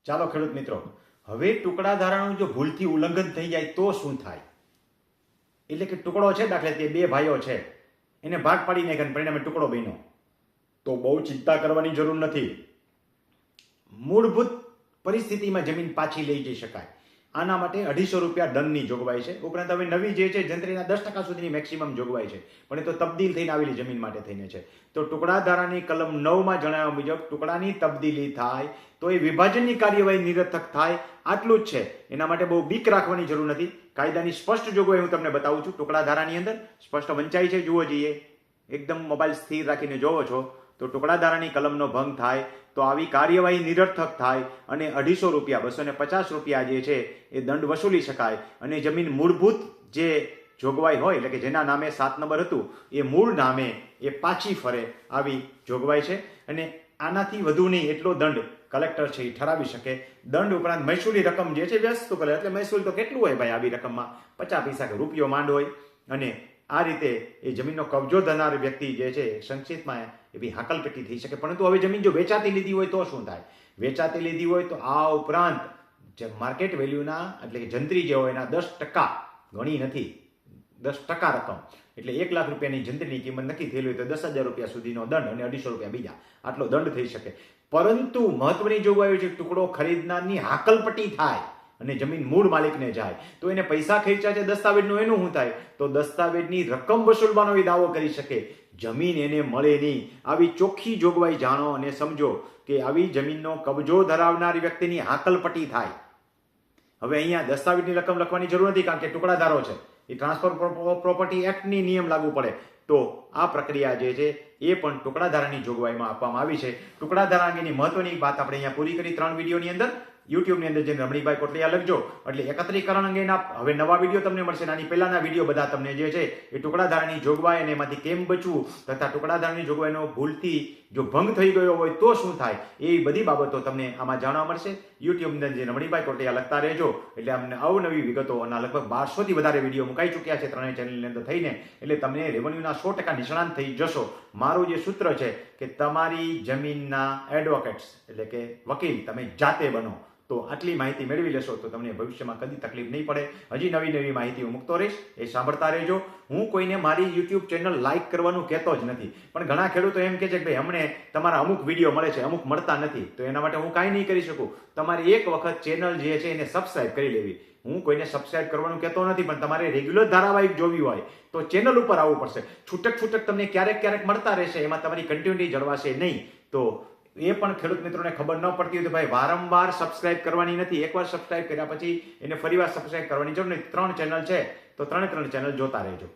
ચાલો ખેડૂત મિત્રો, હવે ટુકડા ધારાનું જો ભૂલથી ઉલ્લંઘન થઈ જાય તો શું થાય? એટલે કે ટુકડો છે, દાખલા તરીકે બે ભાઈઓ છે, એને ભાગ પાડી નાખ્યા પરિણામે ટુકડો બન્યો, તો બહુ ચિંતા કરવાની જરૂર નથી. મૂળભૂત પરિસ્થિતિમાં જમીન પાછી લઈ જઈ શકાય. આના માટે 250 રૂપિયા દંડની જોગવાઈ છે. ઉપરાંત હવે નવી જે છે જંત્રીના 10% સુધીની મેક્સિમમ જોગવાઈ છે, પણ એ તો તબદીલ થઈને આવેલી જમીન માટે થઈને છે. તો ટુકડા ધારાની કલમ 9માં જણાવ્યા મુજબ ટુકડાની તબદીલી થાય તો એ વિભાજનની કાર્યવાહી નિરર્થક થાય, આટલું જ છે. એના માટે બહુ બીક રાખવાની જરૂર નથી. કાયદાની સ્પષ્ટ જોગવાઈ હું તમને બતાવું છું. ટુકડા ધારાની અંદર સ્પષ્ટ વંચાઈ છે, જુઓ જઈએ. એકદમ મોબાઈલ સ્થિર રાખીને જોવો છો તો ટુકડા ધારાની કલમનો ભંગ થાય તો આવી કાર્યવાહી નિરર્થક થાય અને 250 રૂપિયા 250 રૂપિયા જે છે એ દંડ વસૂલી શકાય. અને જમીન મૂળભૂત જે જોગવાઈ હોય, એટલે કે જેના નામે 7 નંબર હતું એ મૂળ નામે એ પાછી ફરે, આવી જોગવાઈ છે. અને આનાથી વધુ નહીં એટલો દંડ કલેક્ટર છે એ ઠરાવી શકે. દંડ ઉપરાંત મહેસૂલી રકમ જે છે વ્યસ્ત કરે, એટલે મહેસૂલ તો કેટલું હોય ભાઈ આવી રકમમાં, 50 પૈસા કે રૂપિયો માંડ હોય. અને આ રીતે એ જમીનનો કબજો ધરનાર વ્યક્તિ જે છે સંક્ષિપ્તમાં એ બી હાકલપટ્ટી થઈ શકે. પરંતુ હવે જમીન જો વેચાતી લીધી હોય તો શું થાય? વેચાતી લીધી હોય તો આ ઉપરાંત જે માર્કેટ વેલ્યુના, એટલે કે જંત્રી જે હોય એના 10% ઘણી નથી, 10% રકમ, એટલે 1 લાખ રૂપિયાની જંત્રીની કિંમત નક્કી થયેલી હોય તો 10,000 રૂપિયા સુધીનો દંડ અને 250 રૂપિયા બીજા, આટલો દંડ થઈ શકે. પરંતુ મહત્વની જોગવાઈ છે ટુકડો ખરીદનારની હાકલપટ્ટી થાય અને જમીન મૂળ માલિકને જાય તો એને પૈસા ખર્ચા છે દસ્તાવેજનું, એનું શું થાય? તો દસ્તાવેજની રકમ વસૂલવાનો એ દાવો કરી શકે, જમીન એને મળે નહીં. આવી ચોખ્ખી જોગવાઈ જાણો અને સમજો કે આવી જમીનનો કબજો ધરાવનાર વ્યક્તિની હાકલપટ્ટી થાય. હવે અહીંયા દસ્તાવેજની રકમ લખવાની જરૂર નથી, કારણ કે ટુકડાધારો છે, એ ટ્રાન્સફર પ્રોપર્ટી એક્ટની નિયમ લાગુ પડે. તો આ પ્રક્રિયા જે છે એ પણ ટુકડાધારાની જોગવાઈમાં આપવામાં આવી છે. ટુકડાધારા અંગેની મહત્વની વાત આપણે અહીંયા પૂરી કરી 3 વિડીયોની અંદર. યુટ્યુબની અંદર જઈને રમણીભાઈ કોટલિયા લખજો એટલે એકત્રીકરણ અંગેના હવે નવા વિડીયો તમને મળશે. આની પહેલાના વિડીયો બધા તમને જે છે એ ટુકડાધારાની જોગવાઈ અને એમાંથી કેમ બચવું તથા ટુકડાધારાની જોગવાઈનો ભૂલથી જો ભંગ થઈ ગયો હોય તો શું થાય, એ બધી બાબતો તમને આમાં જાણવા મળશે. યુટ્યુબની અંદર જે રમણીભાઈ કોટલિયા લખતા રહેજો એટલે અમને અવનવી વિગતો અને લગભગ 1200થી વધારે વિડીયો મુકાઈ ચૂક્યા છે ત્રણેય ચેનલની અંદર થઈને, એટલે તમને રેવન્યુના 100% નિષ્ણાંત થઈ જશો. મારું જે સૂત્ર છે કે તમારી જમીનના એડવોકેટ્સ, એટલે કે વકીલ તમે જાતે બનો. તો આટલી માહિતી મેળવી લેશો તો તમને ભવિષ્યમાં કદી તકલીફ નહીં પડે. હજી નવી નવી માહિતી હું મૂકતો રહીશ, એ સાંભળતા રહેજો. હું કોઈને મારી યુટ્યુબ ચેનલ લાઇક કરવાનું કહેતો જ નથી, પણ ઘણા ખેડૂતો એમ કહે છે કે ભાઈ અમને તમારા અમુક વિડીયો મળે છે, અમુક મળતા નથી. તો એના માટે હું કાંઈ નહીં કરી શકું. તમારે એક વખત ચેનલ જે છે એને સબસ્ક્રાઇબ કરી લેવી. હું કોઈને સબસ્ક્રાઇબ કરવાનું કહેતો નથી, પણ તમારે રેગ્યુલર ધારાવાહિક જોવી હોય તો ચેનલ ઉપર આવવું પડશે. છૂટક તમને ક્યારેક મળતા રહેશે, એમાં તમારી કન્ટિન્યુટી જળવાશે નહીં. તો એ પણ ખેડૂત મિત્રોને ખબર ન પડતી હોય તો ભાઈ વારંવાર સબસ્ક્રાઇબ કરવાની નથી. એકવાર સબસ્ક્રાઇબ કર્યા પછી એને ફરીવાર સબસ્ક્રાઇબ કરવાની જરૂર નહીં. 3 ચેનલ છે તો 3 ચેનલ જોતા રહેજો.